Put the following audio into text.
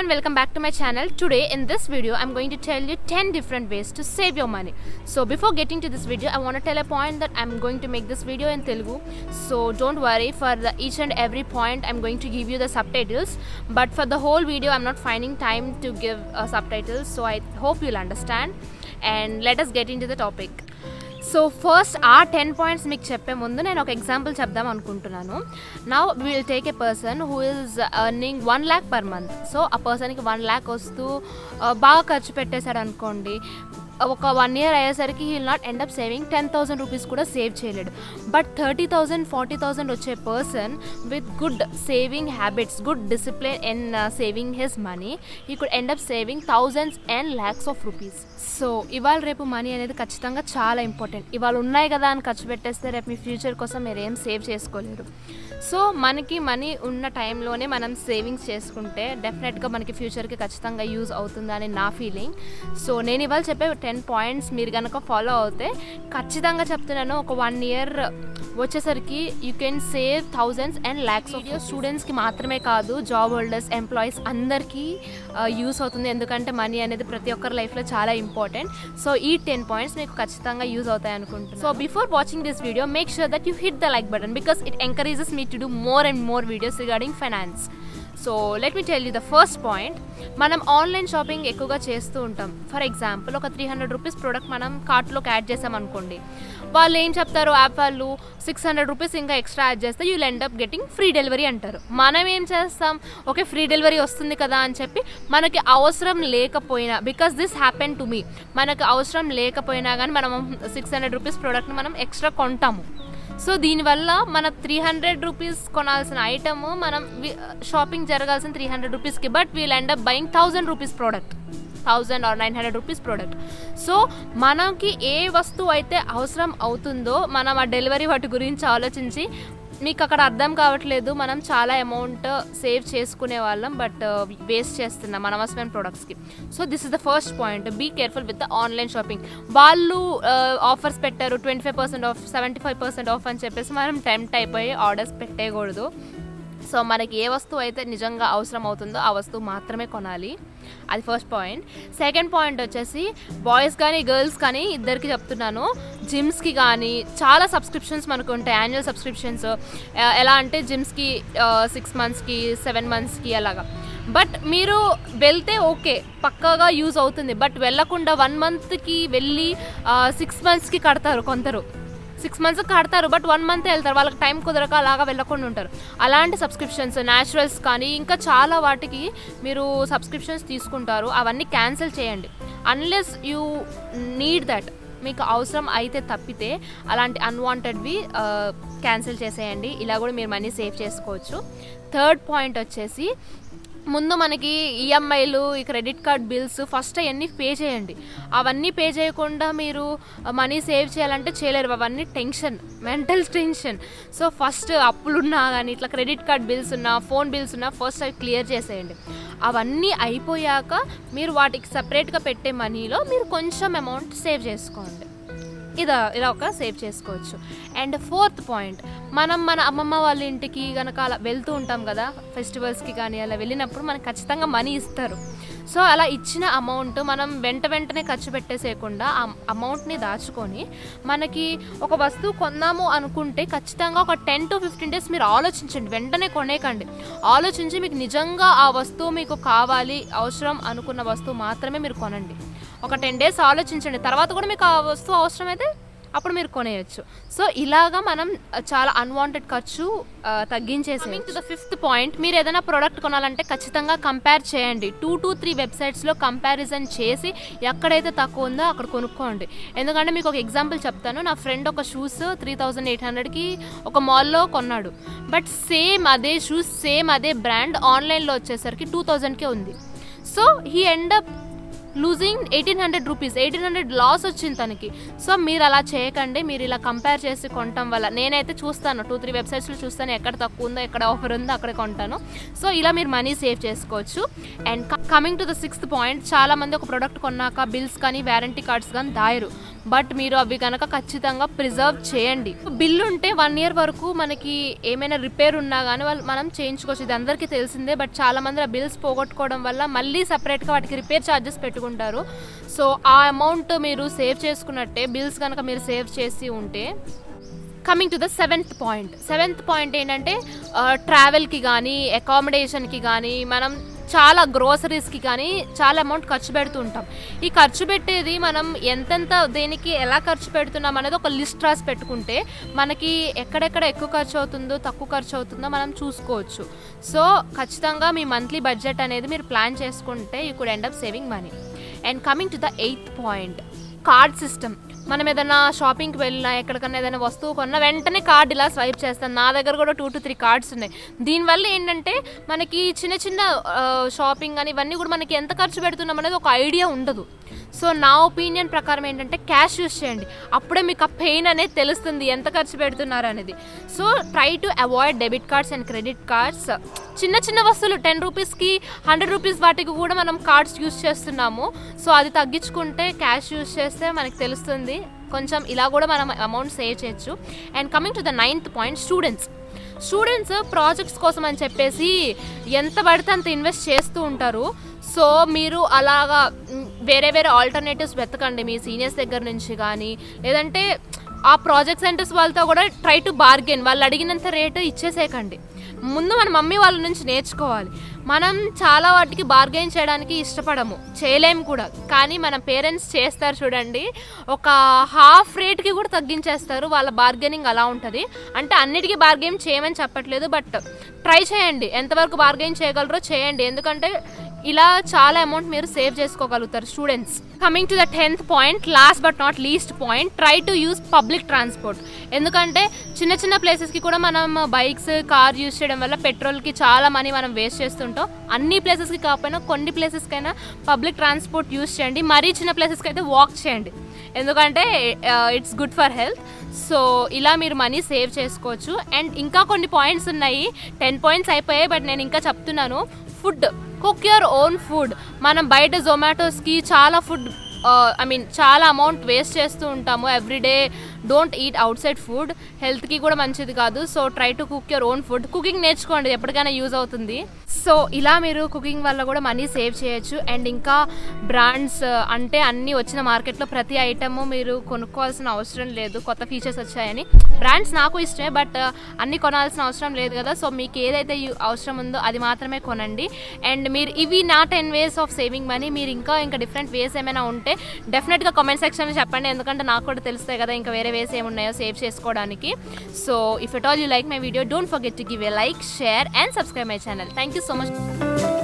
and welcome back to my channel. Today in this video I'm going to tell you 10 different ways to save your money. So before getting to this video, I want to tell a point that I'm going to make this video in Telugu. So don't worry, for each and every point I'm going to give you the subtitles, but for the whole video I'm not finding time to give subtitles, so I hope you'll understand. And let us get into the topic. So first ఆ 10 points మీకు చెప్పే ముందు నేను ఒక example చెప్దాం అనుకుంటున్నాను. Now will take a person who is earning 1 lakh per month. So ఆ పర్సన్కి 1 lakh వస్తూ బాగా ఖర్చు పెట్టేశాడు అనుకోండి, ఒక 1 year అయ్యేసరికి he will not end up saving 10,000 rupees కూడా సేవ్ చేయలేడు. బట్ 30,000 40,000 వచ్చే person with good saving habits, good discipline in saving his money, he could end up saving thousands and lakhs of rupees. So ఇవాళ రేపు money అనేది ఖచ్చితంగా చాలా important. ఇవాళ ఉన్నాయి కదా అని ఖర్చు పెట్టేస్తే రేపు మీ ఫ్యూచర్ కోసం మీరు ఏం సేవ్ చేసుకోలేరు. సో మనకి మనీ ఉన్న టైంలోనే మనం సేవింగ్స్ చేసుకుంటే డెఫినెట్గా మనకి ఫ్యూచర్కి ఖచ్చితంగా యూజ్ అవుతుందని నా ఫీలింగ్. సో నేను ఇవాళ చెప్పే 10 పాయింట్స్ మీరు కనుక ఫాలో అవుతే ఖచ్చితంగా చెప్తున్నాను, ఒక 1 year వచ్చేసరికి you can save thousands and lakhs of. స్టూడెంట్స్కి మాత్రమే కాదు, జాబ్ హోల్డర్స్, ఎంప్లాయీస్ అందరికీ యూస్ అవుతుంది. ఎందుకంటే మనీ అనేది ప్రతి ఒక్కరి లైఫ్లో చాలా ఇంపార్టెంట్. సో ఈ 10 పాయింట్స్ మీకు ఖచ్చితంగా యూజ్ అవుతాయి అనుకుంటున్నాను. So before watching this video, make sure that you hit the like button because it encourages me to do more and more videos regarding finance. So let me tell you the first point. మనం online shopping ఎక్కువగా చేస్తూ ఉంటాం. For example, ఒక 300 rupees product మనం కార్ట్లోకి add చేసామనుకోండి, వాళ్ళు ఏం చెప్తారు, యాప్ వాళ్ళు 600 రూపీస్ ఇంకా ఎక్స్ట్రా యాడ్ చేస్తే you will end up getting free delivery అంటారు. మనం ఏం చేస్తాం, ఓకే ఫ్రీ డెలివరీ వస్తుంది కదా అని చెప్పి మనకి అవసరం లేకపోయినా, because this happen to me, మనకు అవసరం లేకపోయినా కానీ మనం 600 రూపీస్ ప్రోడక్ట్ని మనం ఎక్స్ట్రా కొంటాము. సో దీనివల్ల మన 300 రూపీస్ కొనాల్సిన ఐటమ్ మనం షాపింగ్ జరగాల్సిన 300 రూపీస్కి, but wheel end up buying 1000 rupees product, 1000 or 900 rupees product. So మనకి ఏ వస్తువు అయితే అవసరం అవుతుందో మనం ఆ డెలివరీ వాటి గురించి ఆలోచించి, మీకు అక్కడ అర్థం కావట్లేదు మనం చాలా అమౌంట్ సేవ్ చేసుకునే వాళ్ళం బట్ వేస్ట్ చేస్తున్నాం అనవసరమైన ప్రోడక్ట్స్కి. So this is the first point, be careful with the online shopping. వాళ్ళు ఆఫర్స్ పెట్టారు 25% ఆఫ్, 75% ఆఫ్ అని చెప్పేసి మనం టెంప్ట్ అయిపోయి ఆర్డర్స్ పెట్టేయకూడదు. సో మనకి ఏ వస్తువు అయితే నిజంగా అవసరం అవుతుందో ఆ వస్తువు మాత్రమే కొనాలి. అది ఫస్ట్ పాయింట్. సెకండ్ పాయింట్ వచ్చేసి, బాయ్స్ కానీ గర్ల్స్ కానీ ఇద్దరికి చెప్తున్నాను, జిమ్స్కి కానీ చాలా సబ్స్క్రిప్షన్స్ మనకు ఉంటాయి, యాన్యువల్ సబ్స్క్రిప్షన్స్. ఎలా అంటే జిమ్స్కి 6 monthsకి 7 monthsకి అలాగా. బట్ మీరు వెళ్తే ఓకే పక్కాగా యూజ్ అవుతుంది, బట్ వెళ్ళకుండా 1 monthకి వెళ్ళి 6 monthsకి కడతారు కొందరు. 6 months కడతారు బట్ 1 month వెళ్తారు, వాళ్ళకి టైం కుదరక అలాగా వెళ్ళకుండా ఉంటారు. అలాంటి సబ్స్క్రిప్షన్స్, న్యాచురల్స్ కానీ ఇంకా చాలా వాటికి మీరు సబ్స్క్రిప్షన్స్ తీసుకుంటారు, అవన్నీ క్యాన్సిల్ చేయండి. అన్లెస్ యూ నీడ్ దట్, మీకు అవసరం అయితే తప్పితే అలాంటి అన్వాంటెడ్వి క్యాన్సిల్ చేసేయండి. ఇలా కూడా మీరు మనీ సేవ్ చేసుకోవచ్చు. థర్డ్ పాయింట్ వచ్చేసి, ముందు మనకి ఈఎంఐలు, ఈ క్రెడిట్ కార్డ్ బిల్స్ ఫస్ట్ అవన్నీ పే చేయండి. అవన్నీ పే చేయకుండా మీరు మనీ సేవ్ చేయాలంటే చేయలేరు, అవన్నీ tension, mental tension. So first అప్పులున్నా కానీ ఇట్లా క్రెడిట్ కార్డ్ బిల్స్ ఉన్నా, ఫోన్ బిల్స్ ఉన్నా ఫస్ట్ అవి క్లియర్ చేసేయండి. అవన్నీ అయిపోయాక మీరు వాటికి సపరేట్గా పెట్టే మనీలో మీరు కొంచెం అమౌంట్ సేవ్ చేసుకోండి. ఇలా ఒక సేవ్ చేసుకోవచ్చు. అండ్ ఫోర్త్ పాయింట్, మనం మన అమ్మమ్మ వాళ్ళ ఇంటికి కనుక అలా వెళ్తూ ఉంటాం కదా, ఫెస్టివల్స్కి కానీ అలా వెళ్ళినప్పుడు మనకు ఖచ్చితంగా మనీ ఇస్తారు. సో అలా ఇచ్చిన అమౌంట్ మనం వెంటనే ఖర్చు పెట్టేసేయకుండా ఆ అమౌంట్ని దాచుకొని, మనకి ఒక వస్తువు కొందాము అనుకుంటే ఖచ్చితంగా ఒక 10 to 15 days మీరు ఆలోచించండి, వెంటనే కొనేకండి. ఆలోచించి మీకు నిజంగా ఆ వస్తువు మీకు కావాలి, అవసరం అనుకున్న వస్తువు మాత్రమే మీరు కొనండి. ఒక 10 days ఆలోచించండి, తర్వాత కూడా మీకు ఆ వస్తువు అవసరమైతే అప్పుడు మీరు కొనేయచ్చు. సో ఇలాగా మనం చాలా అన్వాంటెడ్ ఖర్చు తగ్గించేసి. Coming to the fifth point, మీరు ఏదైనా ప్రోడక్ట్ కొనాలంటే ఖచ్చితంగా కంపేర్ చేయండి. 2 to 3 వెబ్సైట్స్లో కంపారిజన్ చేసి ఎక్కడైతే తక్కువ ఉందో అక్కడ కొనుక్కోండి. ఎందుకంటే మీకు ఒక ఎగ్జాంపుల్ చెప్తాను. నా ఫ్రెండ్ ఒక షూస్ 3800కి ఒక మాల్లో కొన్నాడు, బట్ సేమ్ అదే షూస్, సేమ్ అదే బ్రాండ్ ఆన్లైన్లో వచ్చేసరికి 2000కే ఉంది. So he end up losing 1800 rupees, 1800 loss వచ్చింది తనకి. సో మీరు అలా చేయకండి, మీరు ఇలా కంపేర్ చేసి కొనటం వల్ల, నేనైతే చూస్తాను 2-3 వెబ్సైట్స్లో చూస్తాను, ఎక్కడ తక్కువ ఉందో ఎక్కడ ఆఫర్ ఉందో అక్కడ కొంటాను. సో ఇలా మీరు మనీ సేవ్ చేసుకోవచ్చు. And coming to the sixth point, చాలామంది ఒక ప్రోడక్ట్ కొన్నాక బిల్స్ కానీ వారంటీ కార్డ్స్ కానీ దాయరు. బట్ మీరు అవి కనుక ఖచ్చితంగా ప్రిజర్వ్ చేయండి. బిల్ ఉంటే 1 year వరకు మనకి ఏమైనా రిపేర్ ఉన్నా కానీ మనం చేయించుకోవచ్చు. ఇది అందరికీ తెలిసిందే. బట్ చాలామంది ఆ బిల్స్ పోగొట్టుకోవడం వల్ల మళ్ళీ సపరేట్గా వాటికి రిపేర్ ఛార్జెస్ పెట్టుకుంటారు. సో ఆ అమౌంట్ మీరు సేవ్ చేసుకున్నట్టే బిల్స్ కనుక మీరు సేవ్ చేసి ఉంటే. Coming to the seventh point ఏంటంటే ట్రావెల్కి కానీ అకామిడేషన్కి కానీ మనం చాలా గ్రోసరీస్కి కానీ చాలా అమౌంట్ ఖర్చు పెడుతూ ఉంటాం. ఈ ఖర్చు పెట్టేది మనం ఎంతెంత దేనికి ఎలా ఖర్చు పెడుతున్నాం అనేది ఒక లిస్ట్ రాసి పెట్టుకుంటే మనకి ఎక్కడెక్కడ ఎక్కువ ఖర్చు అవుతుందో తక్కువ ఖర్చు అవుతుందో మనం చూసుకోవచ్చు. సో ఖచ్చితంగా మీ మంత్లీ బడ్జెట్ అనేది మీరు ప్లాన్ చేసుకుంటే you could end up saving money. And coming to the 8th point, card system. మనం ఏదైనా షాపింగ్కి వెళ్ళినా ఎక్కడికన్నా ఏదైనా వస్తువు కొన్నా వెంటనే కార్డ్ ఇలా స్వైప్ చేస్తాను. నా దగ్గర కూడా 2 to 3 కార్డ్స్ ఉన్నాయి. దీనివల్ల ఏంటంటే మనకి చిన్న చిన్న షాపింగ్ అని ఇవన్నీ కూడా మనకి ఎంత ఖర్చు పెడుతున్నాం అనేది ఒక ఐడియా ఉండదు. సో నా ఒపీనియన్ ప్రకారం ఏంటంటే క్యాష్ యూస్ చేయండి. అప్పుడే మీకు ఆ పెయిన్ అనేది తెలుస్తుంది ఎంత ఖర్చు పెడుతున్నారు అనేది. So try to avoid debit cards and credit cards. చిన్న చిన్న వస్తువులు 10 రూపీస్కి 100 రూపీస్ వాటికి కూడా మనం కార్డ్స్ యూస్ చేస్తున్నాము. సో అది తగ్గించుకుంటే క్యాష్ యూస్ చేస్తే మనకి తెలుస్తుంది. కొంచెం ఇలా కూడా మనం అమౌంట్ సేవ్ చేయొచ్చు. And coming to the 9th point, students projects కోసం అని చెప్పేసి ఎంత పడితే అంత ఇన్వెస్ట్ చేస్తూ ఉంటారు. సో మీరు అలాగా వేరే ఆల్టర్నేటివ్స్ వెతకండి మీ సీనియర్స్ దగ్గర నుంచి కానీ, లేదంటే ఆ ప్రాజెక్ట్ సెంటర్స్ వాళ్ళతో కూడా ట్రై టు బార్గెన్. వాళ్ళు అడిగినంత రేటు ఇచ్చేసేయకండి. ముందు మన మమ్మీ వాళ్ళ నుంచి నేర్చుకోవాలి. మనం చాలా వాటికి బార్గెన్ చేయడానికి ఇష్టపడము, చేయలేము కూడా. కానీ మన పేరెంట్స్ చేస్తారు చూడండి, ఒక హాఫ్ రేట్కి కూడా తగ్గించేస్తారు. వాళ్ళ బార్గెనింగ్ అలా ఉంటుంది. అంటే అన్నిటికీ బార్గెన్ చేయమని చెప్పట్లేదు, బట్ ట్రై చేయండి. ఎంతవరకు బార్గెన్ చేయగలరో చేయండి. ఎందుకంటే ఇలా చాలా అమౌంట్ మీరు సేవ్ చేసుకోగలుగుతారు students. Coming to the 10th point, last but not least point, try to use public transport. ఎందుకంటే చిన్న చిన్న ప్లేసెస్కి కూడా మనం బైక్స్, కార్ యూస్ చేయడం వల్ల పెట్రోల్కి చాలా మనీ మనం వేస్ట్ చేస్తుంటాం. అన్ని ప్లేసెస్కి కాకపోయినా కొన్ని ప్లేసెస్కైనా పబ్లిక్ ట్రాన్స్పోర్ట్ యూస్ చేయండి. మరీ చిన్న ప్లేసెస్కి అయితే వాక్ చేయండి, ఎందుకంటే it's good for health. So ఇలా మీరు మనీ సేవ్ చేసుకోవచ్చు. అండ్ ఇంకా కొన్ని పాయింట్స్ ఉన్నాయి. 10 పాయింట్స్ అయిపోయాయి, బట్ నేను ఇంకా చెప్తున్నాను. Food, cook your own food. మనం బయట జొమాటోస్కి చాలా ఫుడ్ చాలా అమౌంట్ వేస్ట్ చేస్తూ ఉంటాము everyday. Don't eat out side food, హెల్త్కి కూడా మంచిది కాదు. So try to cook your own food. Cooking నేర్చుకోండి, ఎప్పటికైనా యూజ్ అవుతుంది. సో ఇలా మీరు కుకింగ్ వల్ల కూడా మనీ సేవ్ చేయొచ్చు. అండ్ ఇంకా బ్రాండ్స్ అంటే అన్నీ వచ్చిన మార్కెట్లో ప్రతి ఐటమ్ మీరు కొనుక్కోవాల్సిన అవసరం లేదు. కొత్త ఫీచర్స్ వచ్చాయని బ్రాండ్స్ నాకు ఇష్టమే, బట్ అన్నీ కొనాల్సిన అవసరం లేదు కదా. సో మీకు ఏదైతే అవసరం ఉందో అది మాత్రమే కొనండి. అండ్ మీరు ఇవి నా 10 ways ఆఫ్ సేవింగ్ మనీ. మీరు ఇంకా డిఫరెంట్ వేస్ ఏమైనా ఉంటే డెఫినెట్గా కామెంట్ సెక్షన్లో చెప్పండి, ఎందుకంటే నాకు కూడా తెలుస్తాయి కదా ఇంకా వేరే వేస్ ఏమున్నాయో సేవ్ చేసుకోవడానికి. So if at all you like my video, don't forget to give a like, share and subscribe my channel. Thank you so much.